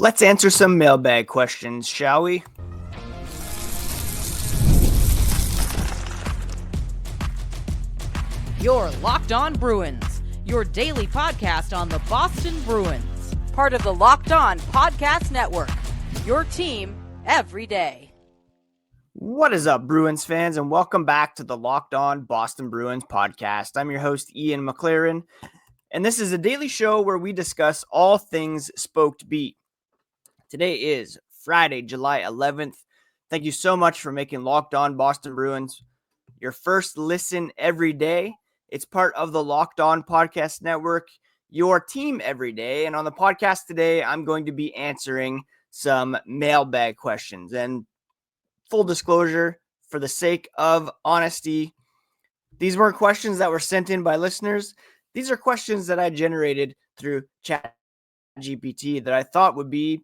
Let's answer some mailbag questions, shall we? You're Locked On Bruins, your daily podcast on the Boston Bruins. Part of the Locked On Podcast Network, your team every day. What is up, Bruins fans, and welcome back to the Locked On Boston Bruins podcast. I'm your host, Ian McLaren, and this is a daily show where we discuss all things Spoked Beat. Today is Friday, July 11th. Thank you so much for making Locked On Boston Bruins your first listen every day. It's part of the Locked On Podcast Network, your team every day. And on the podcast today, I'm going to be answering some mailbag questions. And full disclosure, for the sake of honesty, these weren't questions that were sent in by listeners. These are questions that I generated through ChatGPT that I thought would be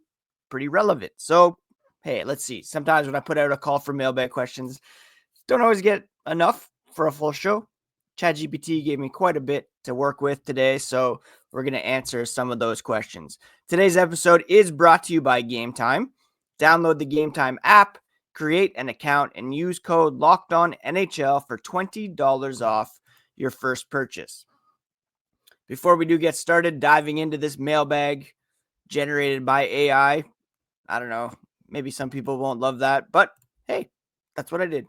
pretty relevant. So, hey, let's see. Sometimes when I put out a call for mailbag questions, don't always get enough for a full show. ChatGPT gave me quite a bit to work with today, so we're going to answer some of those questions. Today's episode is brought to you by Gametime. Download the Gametime app, create an account, and use code LOCKEDONNHL for $20 off your first purchase. Before we do get started diving into this mailbag generated by AI, I don't know, maybe some people won't love that, but hey, that's what I did.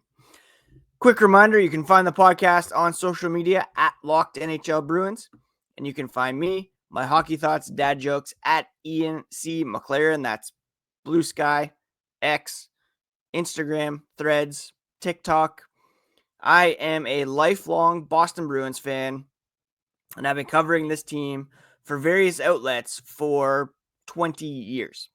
Quick reminder, you can find the podcast on social media at Locked NHL Bruins, and you can find me, my hockey thoughts, dad jokes at Ian C. McLaren. That's Blue Sky, X, Instagram, Threads, TikTok. I am a lifelong Boston Bruins fan, and I've been covering this team for various outlets for 20 years.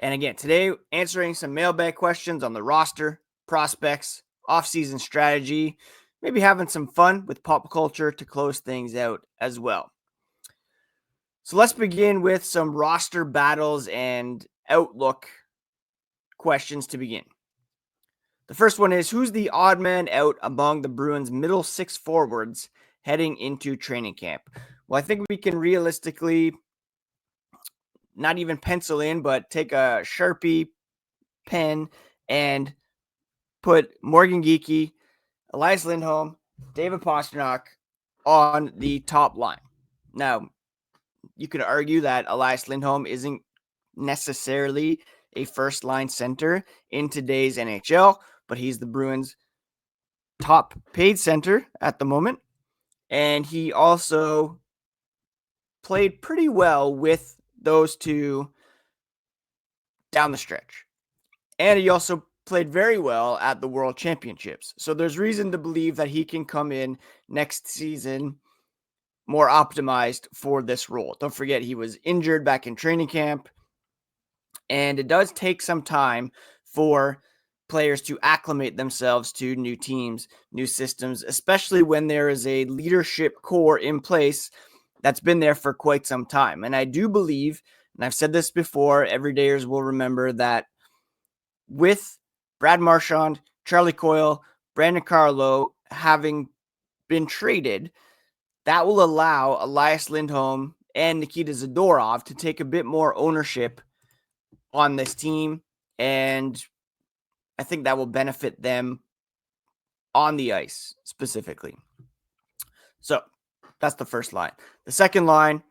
And again, today, answering some mailbag questions on the roster, prospects, offseason strategy, maybe having some fun with pop culture to close things out as well. So let's begin with some roster battles and outlook questions to begin. The first one is, who's the odd man out among the Bruins' middle six forwards heading into training camp? Well, I think we can realistically not even pencil in, but take a Sharpie pen and put Morgan Geekie, Elias Lindholm, David Pastrnak on the top line. Now, you could argue that Elias Lindholm isn't necessarily a first-line center in today's NHL, but he's the Bruins' top paid center at the moment. And he also played pretty well with those two down the stretch. And he also played very well at the World Championships. So there's reason to believe that he can come in next season more optimized for this role. Don't forget, he was injured back in training camp, and it does take some time for players to acclimate themselves to new teams, new systems, especially when there is a leadership core in place that's been there for quite some time. And I do believe, and I've said this before, everydayers will remember that with Brad Marchand, Charlie Coyle, Brandon Carlo having been traded, that will allow Elias Lindholm and Nikita Zadorov to take a bit more ownership on this team, and I think that will benefit them on the ice specifically. So that's the first line. The second line,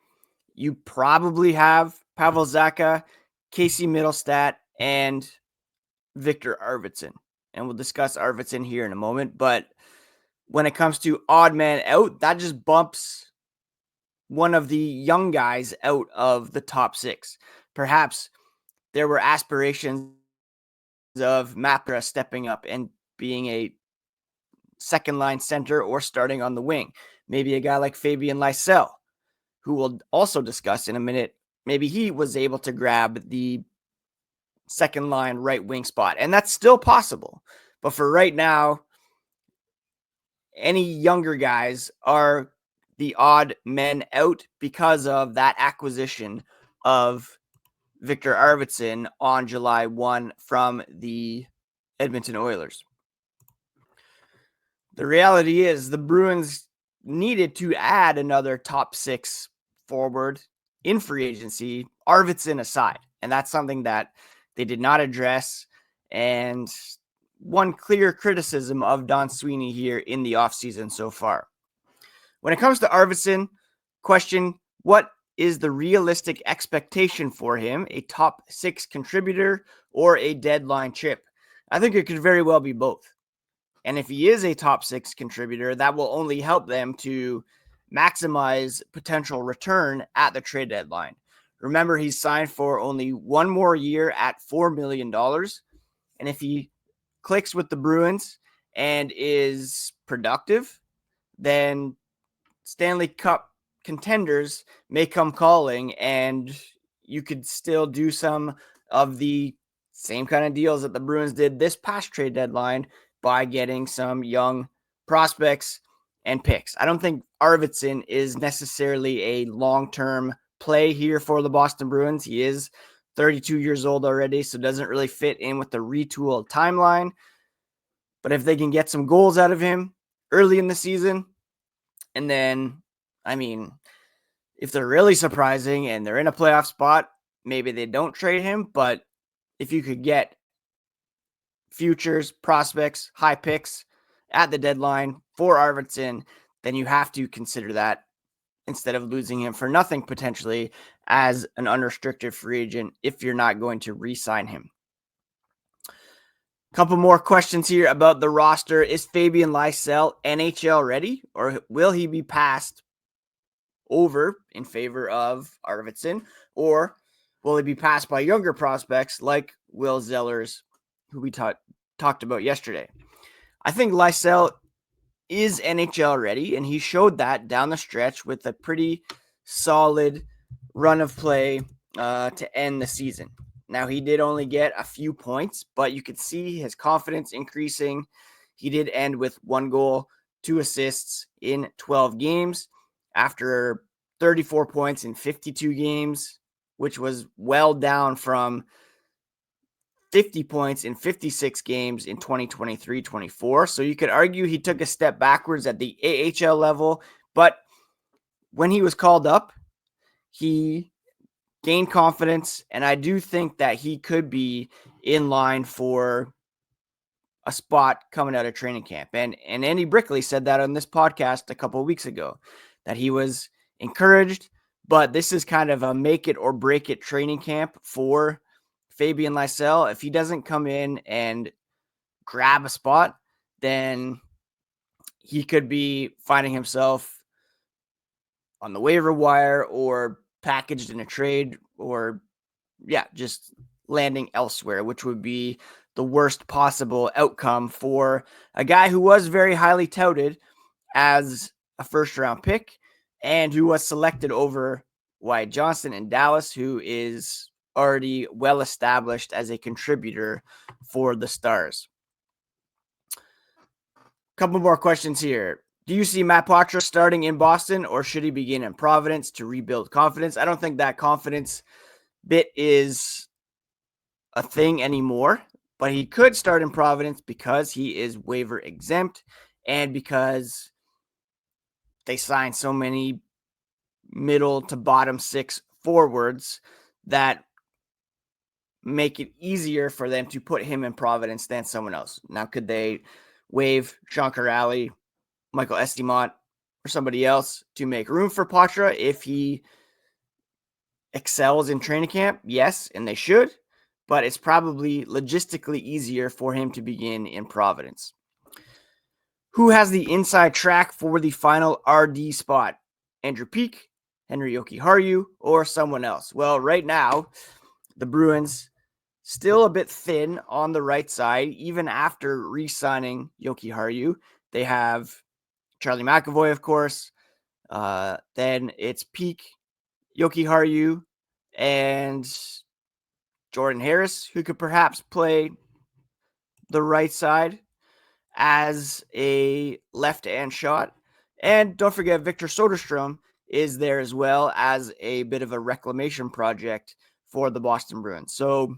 you probably have Pavel Zacha, Casey Middlestat, and Victor Arvidson. And we'll discuss Arvidson here in a moment. But when it comes to odd man out, that just bumps one of the young guys out of the top six. Perhaps there were aspirations of Mapra stepping up and being a second line center or starting on the wing. Maybe a guy like Fabian Lysell, who we'll also discuss in a minute. Maybe he was able to grab the second line right wing spot, and that's still possible. But for right now, any younger guys are the odd men out because of that acquisition of Victor Arvidson on July 1 from the Edmonton Oilers. The reality is the Bruins needed to add another top six forward in free agency, Arvidson aside. And that's something that they did not address. And one clear criticism of Don Sweeney here in the offseason so far. When it comes to Arvidson, question, what is the realistic expectation for him? A top 6 contributor or a deadline chip? I think it could very well be both. And if he is a top 6 contributor, that will only help them to maximize potential return at the trade deadline. Remember, he's signed for only one more year at $4 million. And if he clicks with the Bruins and is productive, then Stanley Cup contenders may come calling, and you could still do some of the same kind of deals that the Bruins did this past trade deadline by getting some young prospects and picks. I don't think Arvidson is necessarily a long-term play here for the Boston Bruins. He is 32 years old already, so doesn't really fit in with the retooled timeline. But if they can get some goals out of him early in the season, and then, I mean, if they're really surprising and they're in a playoff spot, maybe they don't trade him. But if you could get futures, prospects, high picks at the deadline for Arvidson, then you have to consider that instead of losing him for nothing potentially as an unrestricted free agent if you're not going to re-sign him. Couple more questions here about the roster. Is Fabian Lysell NHL ready, or will he be passed over in favor of Arvidson, or will he be passed by younger prospects like Will Zellers, who we talked about yesterday? I think Lysell is NHL ready, and he showed that down the stretch with a pretty solid run of play to end the season. Now, he did only get a few points, but you could see his confidence increasing. He did end with 1 goal, 2 assists in 12 games after 34 points in 52 games, which was well down from 50 points in 56 games in 2023-24. So you could argue he took a step backwards at the AHL level, but when he was called up, he gained confidence, and I do think that he could be in line for a spot coming out of training camp. And Andy Brickley said that on this podcast a couple of weeks ago, that he was encouraged, but this is kind of a make it or break it training camp for Fabian Lysell. If he doesn't come in and grab a spot, then he could be finding himself on the waiver wire or packaged in a trade, or just landing elsewhere, which would be the worst possible outcome for a guy who was very highly touted as a first-round pick and who was selected over Wyatt Johnston in Dallas, who is already well established as a contributor for the Stars. Couple more questions here. Do you see Matt Poitras starting in Boston, or should he begin in Providence to rebuild confidence? I don't think that confidence bit is a thing anymore, but he could start in Providence because he is waiver exempt and because they signed so many middle to bottom 6 forwards that make it easier for them to put him in Providence than someone else. Now, could they waive Sean Corrali, Michael Estimont, or somebody else to make room for Poitras if he excels in training camp? Yes, and they should, but it's probably logistically easier for him to begin in Providence. Who has the inside track for the final RD spot? Andrew Peeke, Henry Jokiharju, or someone else? Well, right now, the Bruins still a bit thin on the right side, even after re-signing Jokiharju. They have Charlie McAvoy, of course. Then it's Peeke, Jokiharju, and Jordan Harris, who could perhaps play the right side as a left-hand shot. And don't forget, Victor Soderstrom is there as well as a bit of a reclamation project for the Boston Bruins. So,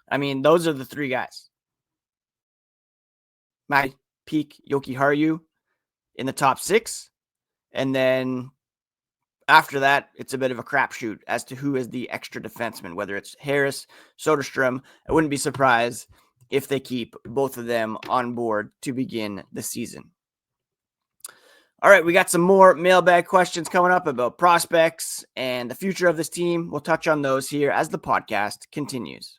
I mean, those are the 3 guys. Matt Peeke, Jokiharju in the top 6. And then After that, it's a bit of a crapshoot as to who is the extra defenseman, whether it's Harris, Soderstrom. I wouldn't be surprised if they keep both of them on board to begin the season. All right, we got some more mailbag questions coming up about prospects and the future of this team. We'll touch on those here as the podcast continues.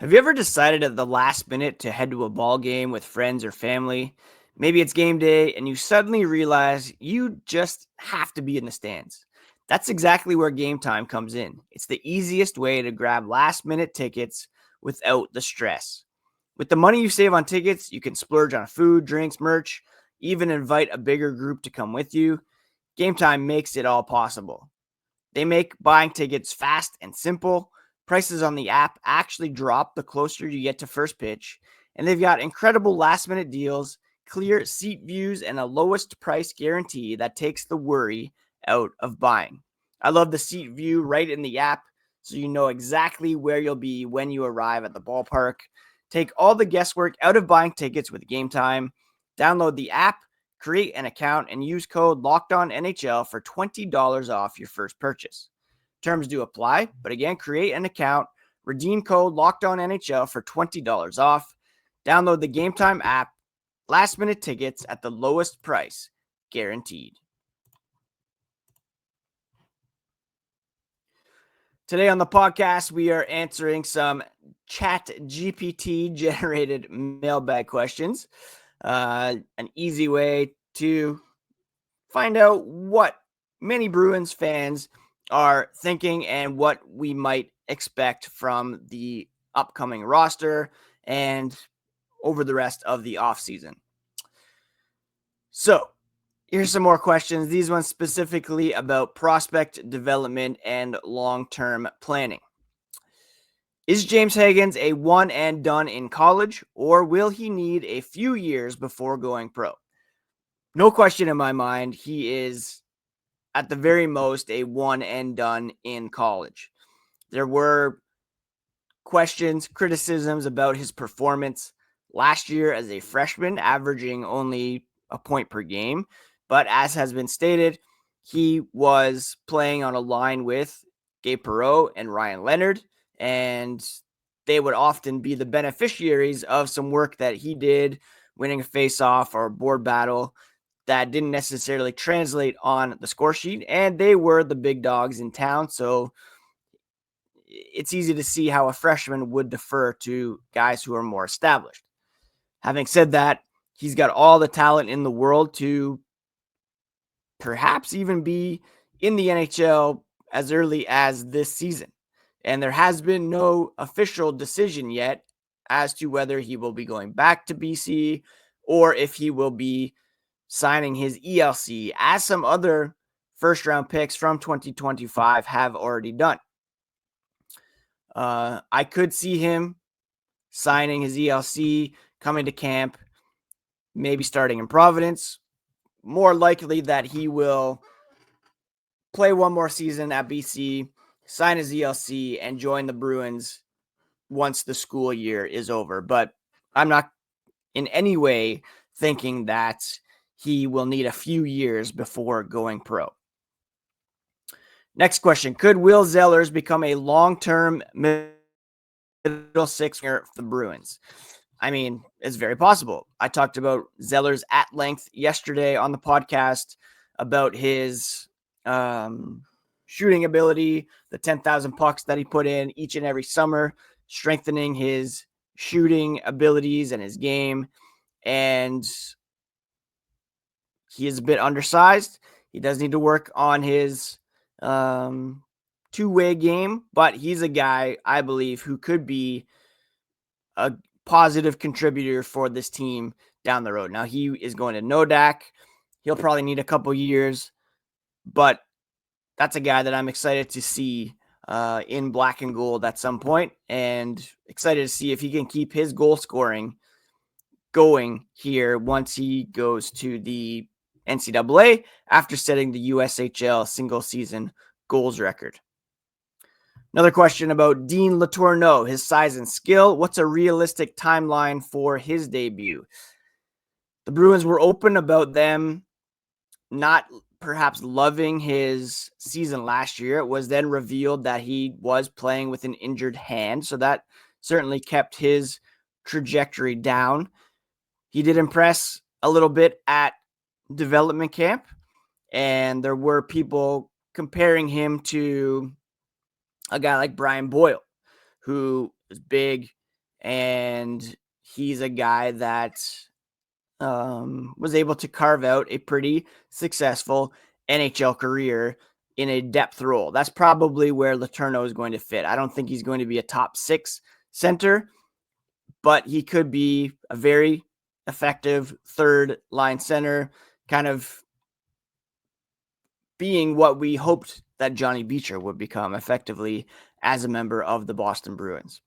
Have you ever decided at the last minute to head to a ball game with friends or family? Maybe it's game day and you suddenly realize you just have to be in the stands. That's exactly where Gametime comes in. It's the easiest way to grab last minute tickets without the stress. With the money you save on tickets, you can splurge on food, drinks, merch, even invite a bigger group to come with you. Gametime makes it all possible. They make buying tickets fast and simple. Prices on the app actually drop the closer you get to first pitch, and they've got incredible last-minute deals, clear seat views, and a lowest price guarantee that takes the worry out of buying. I love the seat view right in the app, so you know exactly where you'll be when you arrive at the ballpark. Take all the guesswork out of buying tickets with Gametime. Download the app, create an account, and use code LOCKEDONNHL for $20 off your first purchase. Terms do apply, but again, create an account, redeem code LOCKEDONNHL for $20 off. Download the Gametime app. Last minute tickets at the lowest price, guaranteed. Today on the podcast, we are answering some Chat GPT generated mailbag questions. An easy way to find out what many Bruins fans are thinking and what we might expect from the upcoming roster and over the rest of the offseason. So here's some more questions. These ones specifically about prospect development and long-term planning. Is James Higgins a one and done in college, or will he need a few years before going pro? No question in my mind, he is at the very most a one and done in college. There were questions, criticisms about his performance last year as a freshman, averaging only a point per game. But as has been stated, he was playing on a line with Gabe Perreault and Ryan Leonard, and they would often be the beneficiaries of some work that he did, winning a face-off or a board battle that didn't necessarily translate on the score sheet, and they were the big dogs in town, so it's easy to see how a freshman would defer to guys who are more established. Having said that, he's got all the talent in the world to perhaps even be in the NHL as early as this season. And there has been no official decision yet as to whether he will be going back to BC or if he will be signing his ELC, as some other first-round picks from 2025 have already done. I could see him signing his ELC, coming to camp, maybe starting in Providence. More likely that he will play one more season at BC, sign his ELC, and join the Bruins once the school year is over. But I'm not in any way thinking that he will need a few years before going pro. Next question. Could Will Zellers become a long-term middle sixer for the Bruins? I mean, it's very possible. I talked about Zellers at length yesterday on the podcast about his shooting ability, the 10,000 pucks that he put in each and every summer, strengthening his shooting abilities and his game. And he is a bit undersized. He does need to work on his two-way game, but he's a guy, I believe, who could be a positive contributor for this team down the road. Now, he is going to Nodak. He'll probably need a couple years, but that's a guy that I'm excited to see in black and gold at some point, and excited to see if he can keep his goal scoring going here once he goes to the NCAA after setting the USHL single season goals record. Another question about Dean Letourneau, his size and skill. What's a realistic timeline for his debut? the Bruins were open about them not perhaps loving his season last year. It was then revealed that he was playing with an injured hand, so that certainly kept his trajectory down. He did impress a little bit at development camp, and there were people comparing him to a guy like Brian Boyle, who is big, and he's a guy that was able to carve out a pretty successful NHL career in a depth role. That's probably where Letourneau is going to fit. I don't think he's going to be a top 6 center, but he could be a very effective third line center, kind of being what we hoped that Johnny Beecher would become effectively as a member of the Boston Bruins.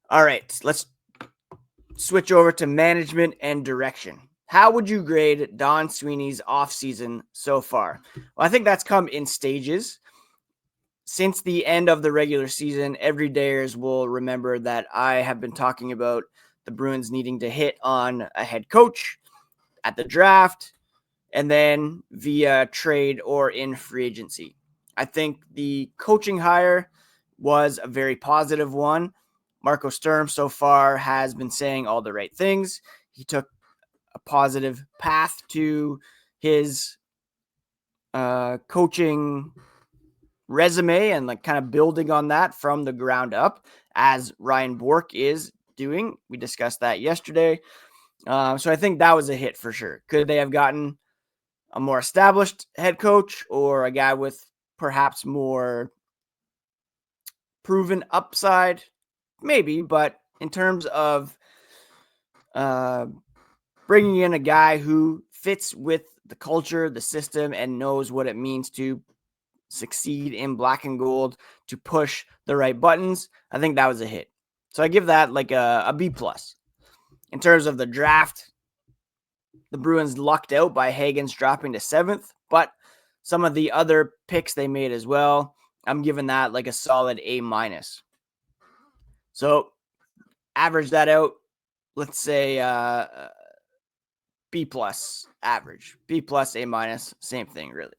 All right, let's switch over to management and direction. How would you grade Don Sweeney's offseason so far? Well, I think that's come in stages. Since the end of the regular season, everydayers will remember that I have been talking about the Bruins needing to hit on a head coach at the draft and then via trade or in free agency. I think the coaching hire was a very positive one. Marco Sturm so far has been saying all the right things. He took a positive path to his coaching resume and like kind of building on that from the ground up, as Ryan Bourque is doing. We discussed that yesterday. So I think that was a hit for sure. Could they have gotten a more established head coach or a guy with perhaps more proven upside? Maybe, but in terms of bringing in a guy who fits with the culture, the system, and knows what it means to succeed in black and gold, to push the right buttons, I think that was a hit. So I give that like a B+. In terms of the draft, the Bruins lucked out by Hagens dropping to 7th, but some of the other picks they made as well, I'm giving that like a solid A-. So average that out, let's say B+ average. B+, A-, same thing really.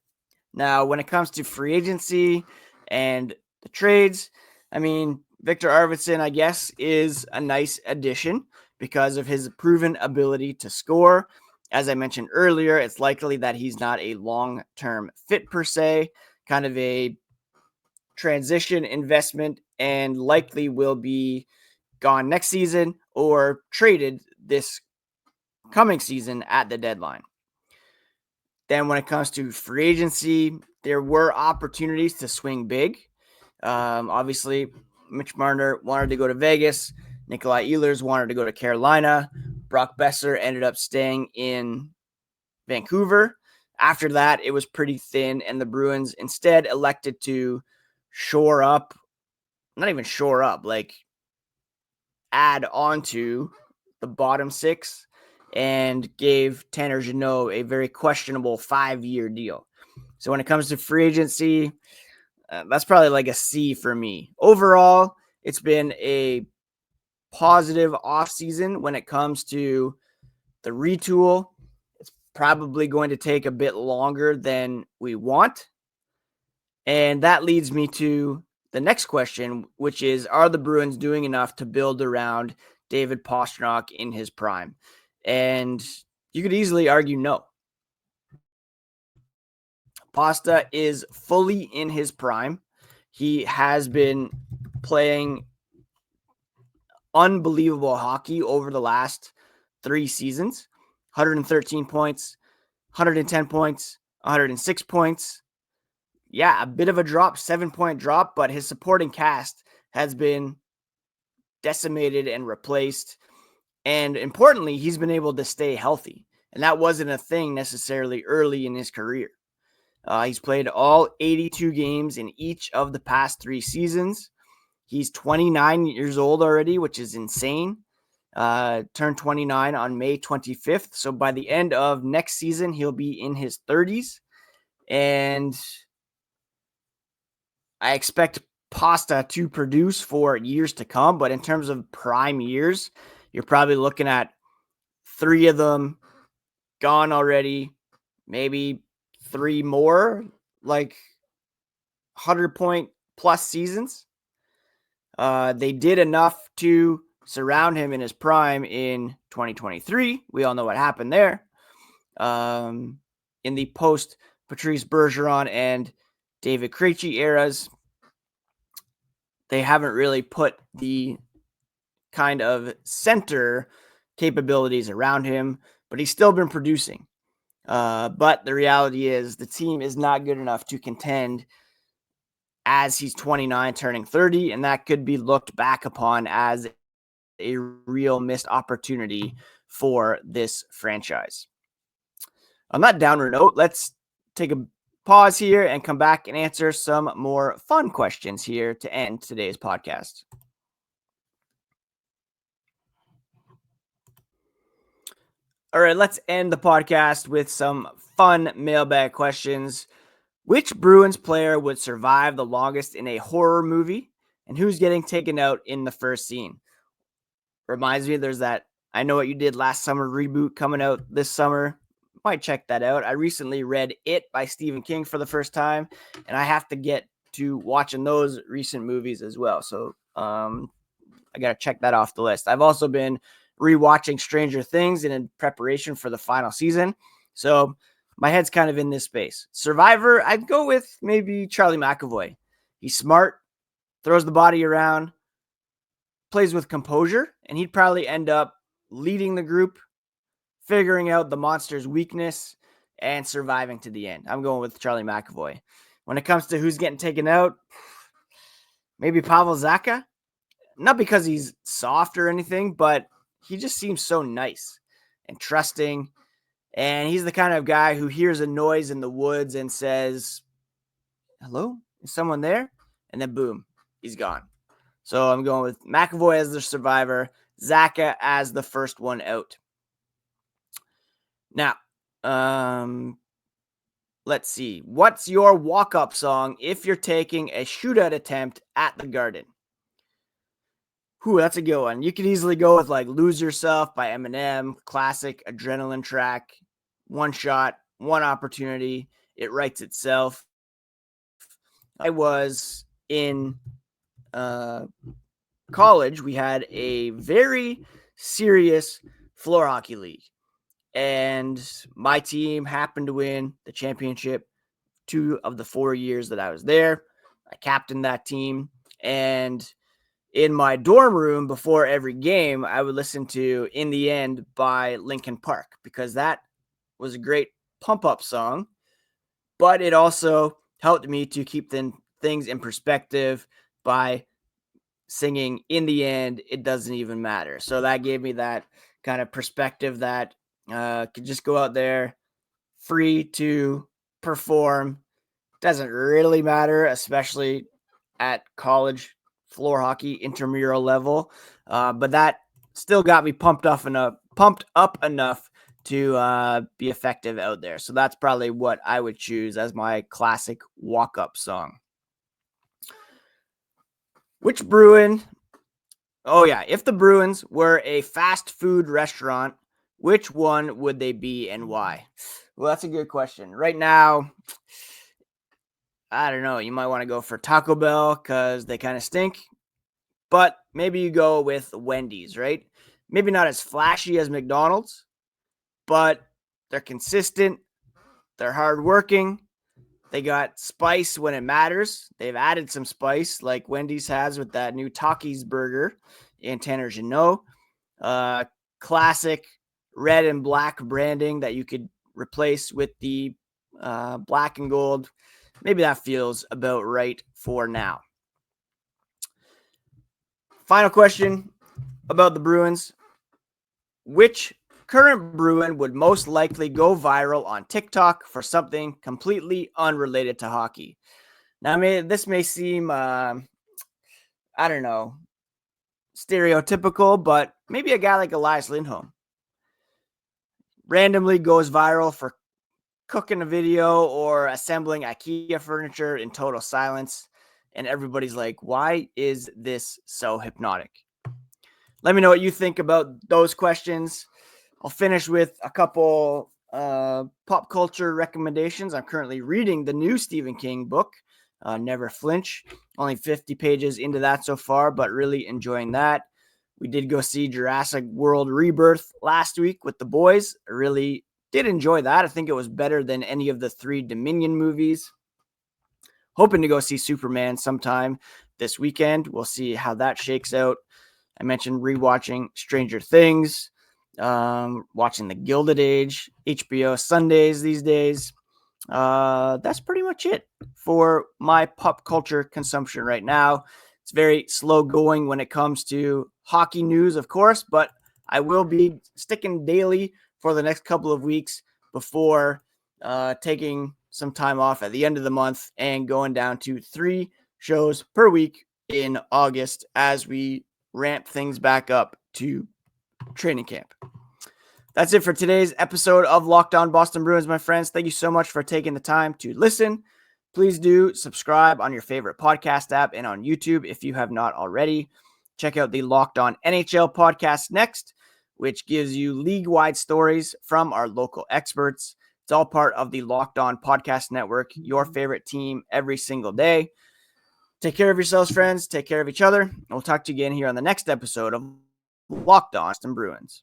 Now, when it comes to free agency and the trades, I mean, Victor Arvidson, I guess, is a nice addition because of his proven ability to score. As I mentioned earlier, it's likely that he's not a long-term fit per se, kind of a transition investment, and likely will be gone next season or traded this coming season at the deadline. Then when it comes to free agency, there were opportunities to swing big. Obviously, Mitch Marner wanted to go to Vegas. Nikolai Ehlers wanted to go to Carolina. Brock Besser ended up staying in Vancouver. After that, it was pretty thin, and the Bruins instead elected to like add on to the bottom 6 and gave Tanner Jeannot a very questionable 5-year deal. So when it comes to free agency, that's probably like a C for me. Overall, it's been a positive offseason when it comes to the retool. It's probably going to take a bit longer than we want. And that leads me to the next question, which is, are the Bruins doing enough to build around David Pastrnak in his prime? And you could easily argue no. Pasta is fully in his prime. He has been playing unbelievable hockey over the last 3 seasons. 113 points, 110 points, 106 points. Yeah, a bit of a drop, 7-point drop, but his supporting cast has been decimated and replaced. And importantly, he's been able to stay healthy. And that wasn't a thing necessarily early in his career. He's played all 82 games in each of the past 3 seasons. He's 29 years old already, which is insane. Turned 29 on May 25th. So by the end of next season, he'll be in his 30s. And I expect Pasta to produce for years to come. But in terms of prime years, you're probably looking at 3 of them gone already, maybe 3 more, like 100-point plus seasons. They did enough to surround him in his prime in 2023. We all know what happened there. In the post Patrice Bergeron and David Krejci eras, they haven't really put the kind of center capabilities around him, but he's still been producing. But the reality is the team is not good enough to contend as he's 29, turning 30, and that could be looked back upon as a real missed opportunity for this franchise. On that downer note, let's take a pause here and come back and answer some more fun questions here to end today's podcast. All right, let's end the podcast with some fun mailbag questions. Which Bruins player would survive the longest in a horror movie, and who's getting taken out in the first scene? Reminds me, there's that I Know What You Did Last Summer reboot coming out this summer. Might check that out. I recently read It by Stephen King for the first time, and I have to get to watching those recent movies as well. So I got to check that off the list. I've also been rewatching Stranger Things in preparation for the final season. So my head's kind of in this space. Survivor, I'd go with maybe Charlie McAvoy. He's smart, throws the body around, plays with composure, and he'd probably end up leading the group, figuring out the monster's weakness, and surviving to the end. I'm going with Charlie McAvoy. When it comes to who's getting taken out, maybe Pavel Zacha. Not because he's soft or anything, but he just seems so nice and trusting. And he's the kind of guy who hears a noise in the woods and says, hello, is someone there? And then boom, he's gone. So I'm going with McAvoy as the survivor, Zacha as the first one out. Now, let's see. What's your walk-up song if you're taking a shootout attempt at the Garden? That's a good one. You could easily go with like Lose Yourself by Eminem, classic adrenaline track. One shot, one opportunity. It writes itself. I was in college. We had a very serious floor hockey league. And my team happened to win the championship 2 of the 4 years that I was there. I captained that team. And in my dorm room before every game, I would listen to In the End by Linkin Park because that was a great pump-up song, but it also helped me to keep things in perspective by singing In the End, It Doesn't Even Matter. So that gave me that kind of perspective that could just go out there free to perform. Doesn't really matter, especially at college floor hockey intramural level, but that still got me pumped up enough to be effective out there. So that's probably what I would choose as my classic walk-up song. Which Bruin? Oh yeah, if the Bruins were a fast food restaurant, which one would they be and why? Well, that's a good question. Right now, I don't know. You might want to go for Taco Bell because they kind of stink. But maybe you go with Wendy's, right? Maybe not as flashy as McDonald's, but they're consistent. They're hardworking. They got spice when it matters. They've added some spice like Wendy's has with that new Takis burger in Tanner Jeannot. Classic red and black branding that you could replace with the black and gold. Maybe that feels about right for now. Final question about the Bruins. Which current Bruin would most likely go viral on TikTok for something completely unrelated to hockey? Now, this may seem, I don't know, stereotypical, but maybe a guy like Elias Lindholm randomly goes viral for cooking a video or assembling IKEA furniture in total silence. And everybody's like, why is this so hypnotic? Let me know what you think about those questions. I'll finish with a couple pop culture recommendations. I'm currently reading the new Stephen King book, Never Flinch. Only 50 pages into that so far, but really enjoying that. We did go see Jurassic World Rebirth last week with the boys. I really did enjoy that. I think it was better than any of the 3 Dominion movies. Hoping to go see Superman sometime this weekend. We'll see how that shakes out. I mentioned rewatching Stranger Things, watching The Gilded Age, HBO Sundays these days. That's pretty much it for my pop culture consumption right now. It's very slow going when it comes to hockey news, of course, but I will be sticking daily for the next couple of weeks before taking some time off at the end of the month and going down to 3 shows per week in August as we ramp things back up to training camp. That's it for today's episode of Locked On Boston Bruins, my friends. Thank you so much for taking the time to listen. Please do subscribe on your favorite podcast app and on YouTube if you have not already. Check out the Locked On NHL podcast next, which gives you league-wide stories from our local experts. It's all part of the Locked On Podcast Network, your favorite team every single day. Take care of yourselves, friends. Take care of each other. And we'll talk to you again here on the next episode of Locked On Boston Bruins.